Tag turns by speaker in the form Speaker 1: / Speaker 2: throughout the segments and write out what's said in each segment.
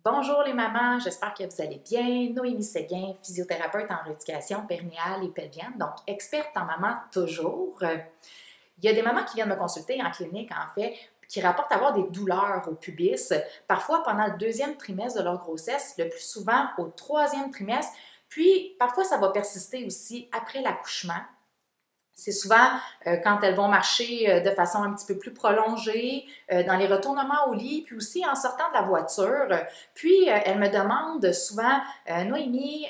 Speaker 1: Bonjour les mamans, j'espère que vous allez bien. Noémie Séguin, physiothérapeute en rééducation périnéale et pelvienne, donc experte en maman toujours. Il y a des mamans qui viennent me consulter en clinique, en fait, qui rapportent avoir des douleurs au pubis, parfois pendant le deuxième trimestre de leur grossesse, le plus souvent au troisième trimestre, puis parfois ça va persister aussi après l'accouchement. C'est souvent quand elles vont marcher de façon un petit peu plus prolongée, dans les retournements au lit, puis aussi en sortant de la voiture. Puis, elles me demandent souvent, Noémie,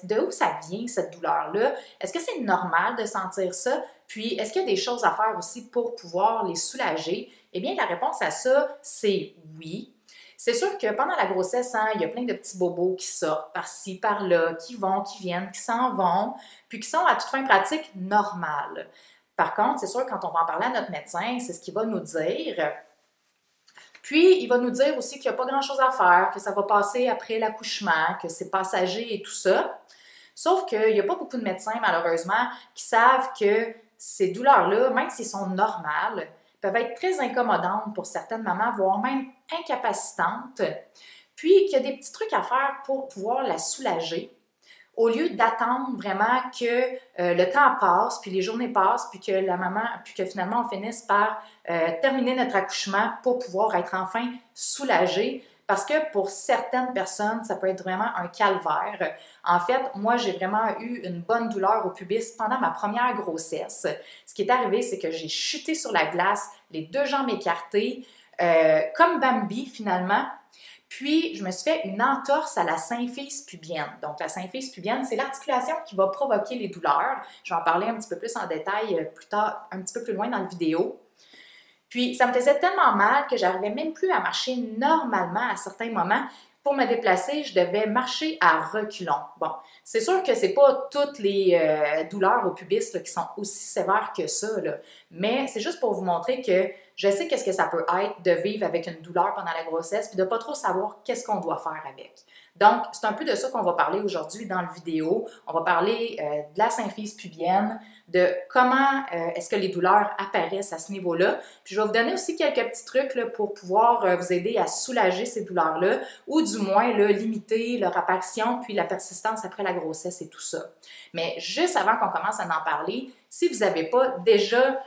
Speaker 1: de où ça vient cette douleur-là? Est-ce que c'est normal de sentir ça? Puis, est-ce qu'il y a des choses à faire aussi pour pouvoir les soulager? Eh bien, la réponse à ça, c'est oui. C'est sûr que pendant la grossesse, hein, il y a plein de petits bobos qui sortent par-ci, par-là, qui vont, qui viennent, qui s'en vont, puis qui sont à toute fin pratique normales. Par contre, c'est sûr, quand on va en parler à notre médecin, c'est ce qu'il va nous dire. Puis, il va nous dire aussi qu'il n'y a pas grand-chose à faire, que ça va passer après l'accouchement, que c'est passager et tout ça. Sauf qu'il n'y a pas beaucoup de médecins, malheureusement, qui savent que ces douleurs-là, même s'ils sont normales, peuvent être très incommodantes pour certaines mamans, voire même incapacitantes. Puis, qu'il y a des petits trucs à faire pour pouvoir la soulager, au lieu d'attendre vraiment que le temps passe, puis les journées passent, puis que la maman, puis que finalement on finisse par terminer notre accouchement pour pouvoir être enfin soulagée. Parce que pour certaines personnes, ça peut être vraiment un calvaire. En fait, moi, j'ai vraiment eu une bonne douleur au pubis pendant ma première grossesse. Ce qui est arrivé, c'est que j'ai chuté sur la glace, les deux jambes écartées, comme Bambi finalement. Puis, je me suis fait une entorse à la symphyse pubienne. Donc, la symphyse pubienne, c'est l'articulation qui va provoquer les douleurs. Je vais en parler un petit peu plus en détail plus tard, un petit peu plus loin dans la vidéo. Puis, ça me faisait tellement mal que j'arrivais même plus à marcher normalement à certains moments. Pour me déplacer, je devais marcher à reculons. Bon, c'est sûr que c'est pas toutes les douleurs au pubis là, qui sont aussi sévères que ça, là. Mais c'est juste pour vous montrer que je sais qu'est-ce que ça peut être de vivre avec une douleur pendant la grossesse puis de pas trop savoir qu'est-ce qu'on doit faire avec. Donc, c'est un peu de ça qu'on va parler aujourd'hui dans la vidéo. On va parler de la symphyse pubienne, de comment est-ce que les douleurs apparaissent à ce niveau-là. Puis je vais vous donner aussi quelques petits trucs là, pour pouvoir vous aider à soulager ces douleurs-là ou du moins là, limiter leur apparition puis la persistance après la grossesse et tout ça. Mais juste avant qu'on commence à en parler, si vous n'avez pas déjà,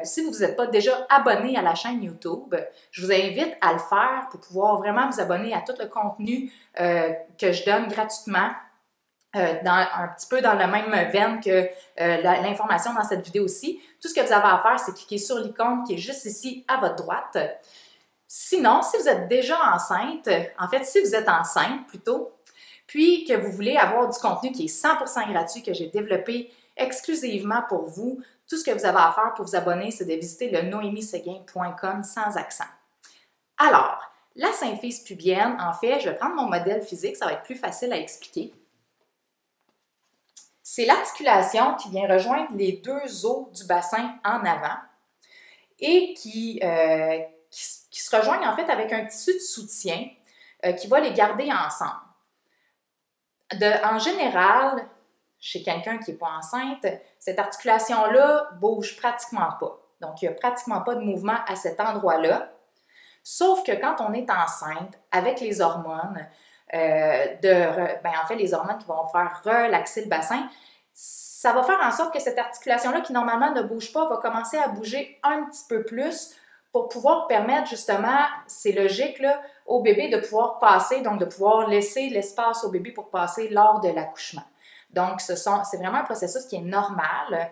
Speaker 1: si vous n'êtes pas déjà abonné à la chaîne YouTube, je vous invite à le faire pour pouvoir vraiment vous abonner à tout le contenu que je donne gratuitement. Un petit peu dans la même veine que l'information dans cette vidéo aussi. Tout ce que vous avez à faire, c'est cliquer sur l'icône qui est juste ici à votre droite. Sinon, si vous êtes déjà enceinte, en fait, si vous êtes enceinte plutôt, puis que vous voulez avoir du contenu qui est 100% gratuit, que j'ai développé exclusivement pour vous, tout ce que vous avez à faire pour vous abonner, c'est de visiter le noemiseguin.com sans accent. Alors, la symphyse pubienne, en fait, je vais prendre mon modèle physique, ça va être plus facile à expliquer. C'est l'articulation qui vient rejoindre les deux os du bassin en avant et qui se rejoignent en fait avec un tissu de soutien qui va les garder ensemble. En général, chez quelqu'un qui n'est pas enceinte, cette articulation-là ne bouge pratiquement pas. Donc, il n'y a pratiquement pas de mouvement à cet endroit-là. Sauf que quand on est enceinte, avec les hormones, en fait, les hormones qui vont faire relaxer le bassin, ça va faire en sorte que cette articulation-là, qui normalement ne bouge pas, va commencer à bouger un petit peu plus pour pouvoir permettre justement, c'est logique, là, au bébé de pouvoir passer, donc de pouvoir laisser l'espace au bébé pour passer lors de l'accouchement. Donc, c'est vraiment un processus qui est normal.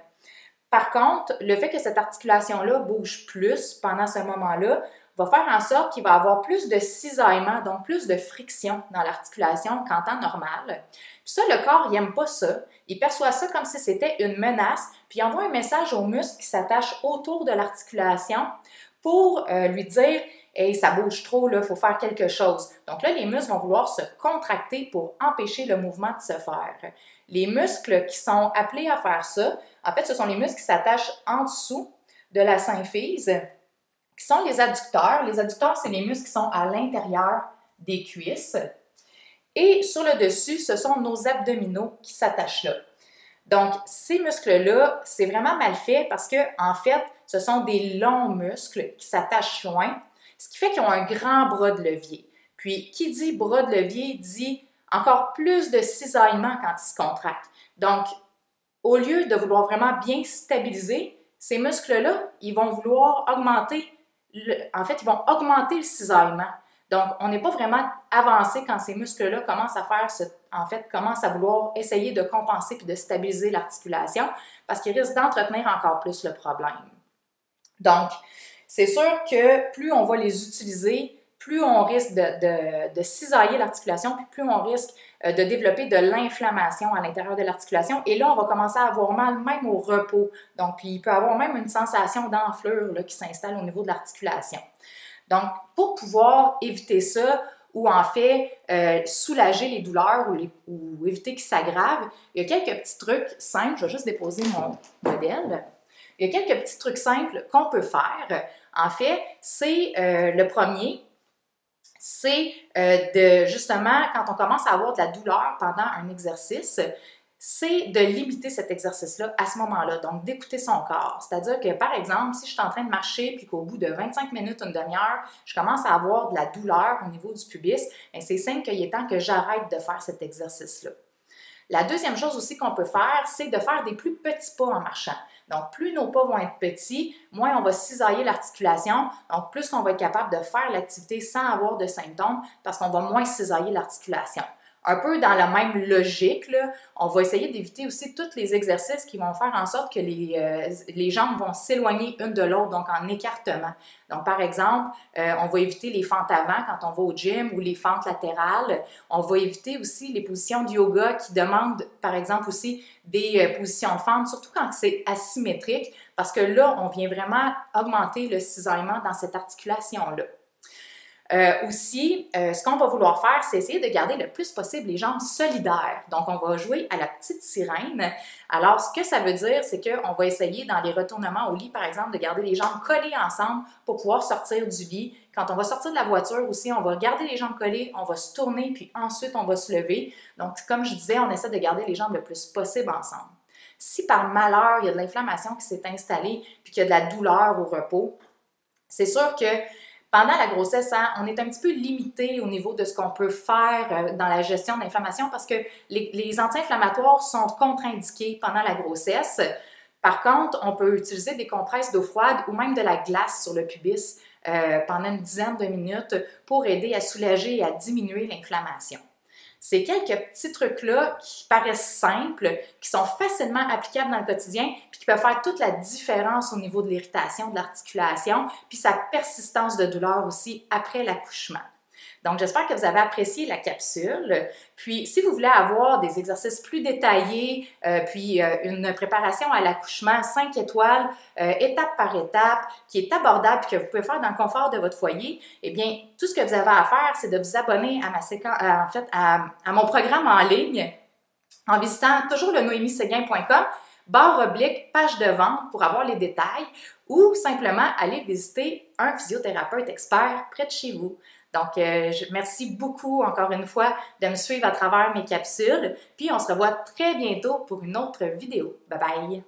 Speaker 1: Par contre, le fait que cette articulation-là bouge plus pendant ce moment-là va faire en sorte qu'il va y avoir plus de cisaillement, donc plus de friction dans l'articulation qu'en temps normal. Puis ça, le corps, il n'aime pas ça. Il perçoit ça comme si c'était une menace, puis il envoie un message aux muscles qui s'attachent autour de l'articulation pour lui dire « Hey, ça bouge trop, il faut faire quelque chose ». Donc là, les muscles vont vouloir se contracter pour empêcher le mouvement de se faire. Les muscles qui sont appelés à faire ça, en fait, ce sont les muscles qui s'attachent en dessous de la symphyse, qui sont les adducteurs. Les adducteurs, c'est les muscles qui sont à l'intérieur des cuisses. Et sur le dessus, ce sont nos abdominaux qui s'attachent là. Donc, ces muscles-là, c'est vraiment mal fait parce que, en fait, ce sont des longs muscles qui s'attachent loin, ce qui fait qu'ils ont un grand bras de levier. Puis, qui dit bras de levier dit encore plus de cisaillement quand il se contracte. Donc, au lieu de vouloir vraiment bien stabiliser, ces muscles-là, ils vont vouloir augmenter, ils vont augmenter le cisaillement. Donc, on n'est pas vraiment avancé quand ces muscles-là commencent à commencent à vouloir essayer de compenser puis de stabiliser l'articulation parce qu'ils risquent d'entretenir encore plus le problème. Donc, c'est sûr que plus on va les utiliser, plus on risque de cisailler l'articulation, puis plus on risque de développer de l'inflammation à l'intérieur de l'articulation. Et là, on va commencer à avoir mal même au repos. Donc, puis il peut y avoir même une sensation d'enflure qui s'installe au niveau de l'articulation. Donc, pour pouvoir éviter ça, ou en fait soulager les douleurs ou éviter qu'ils s'aggravent, il y a quelques petits trucs simples. Je vais juste déposer mon modèle. Il y a quelques petits trucs simples qu'on peut faire. En fait, c'est le premier, c'est justement, quand on commence à avoir de la douleur pendant un exercice, c'est de limiter cet exercice-là à ce moment-là, donc d'écouter son corps. C'est-à-dire que, par exemple, si je suis en train de marcher puis qu'au bout de 25 minutes, une demi-heure, je commence à avoir de la douleur au niveau du pubis, c'est signe qu'il est temps que j'arrête de faire cet exercice-là. La deuxième chose aussi qu'on peut faire, c'est de faire des plus petits pas en marchant. Donc, plus nos pas vont être petits, moins on va cisailler l'articulation. Donc, plus qu'on va être capable de faire l'activité sans avoir de symptômes parce qu'on va moins cisailler l'articulation. Un peu dans la même logique, là, on va essayer d'éviter aussi tous les exercices qui vont faire en sorte que les jambes vont s'éloigner une de l'autre, donc en écartement. Donc, par exemple, on va éviter les fentes avant quand on va au gym ou les fentes latérales. On va éviter aussi les positions de yoga qui demandent, par exemple, aussi des positions de fente, surtout quand c'est asymétrique, parce que là, on vient vraiment augmenter le cisaillement dans cette articulation-là. Ce qu'on va vouloir faire, c'est essayer de garder le plus possible les jambes solidaires. Donc, on va jouer à la petite sirène. Alors, ce que ça veut dire, c'est qu'on va essayer dans les retournements au lit, par exemple, de garder les jambes collées ensemble pour pouvoir sortir du lit. Quand on va sortir de la voiture aussi, on va garder les jambes collées, on va se tourner, puis ensuite, on va se lever. Donc, comme je disais, on essaie de garder les jambes le plus possible ensemble. Si par malheur, il y a de l'inflammation qui s'est installée, puis qu'il y a de la douleur au repos, c'est sûr que pendant la grossesse, on est un petit peu limité au niveau de ce qu'on peut faire dans la gestion de l'inflammation parce que les anti-inflammatoires sont contre-indiqués pendant la grossesse. Par contre, on peut utiliser des compresses d'eau froide ou même de la glace sur le pubis pendant une dizaine de minutes pour aider à soulager et à diminuer l'inflammation. C'est quelques petits trucs-là qui paraissent simples, qui sont facilement applicables dans le quotidien, puis qui peuvent faire toute la différence au niveau de l'irritation, de l'articulation, puis sa persistance de douleur aussi après l'accouchement. Donc, j'espère que vous avez apprécié la capsule. Puis, si vous voulez avoir des exercices plus détaillés, une préparation à l'accouchement 5 étoiles, étape par étape, qui est abordable et que vous pouvez faire dans le confort de votre foyer, eh bien, tout ce que vous avez à faire, c'est de vous abonner à mon programme en ligne en visitant toujours le noémieséguin.com/page de vente pour avoir les détails ou simplement aller visiter un physiothérapeute expert près de chez vous. Donc, merci beaucoup encore une fois de me suivre à travers mes capsules. Puis, on se revoit très bientôt pour une autre vidéo. Bye bye!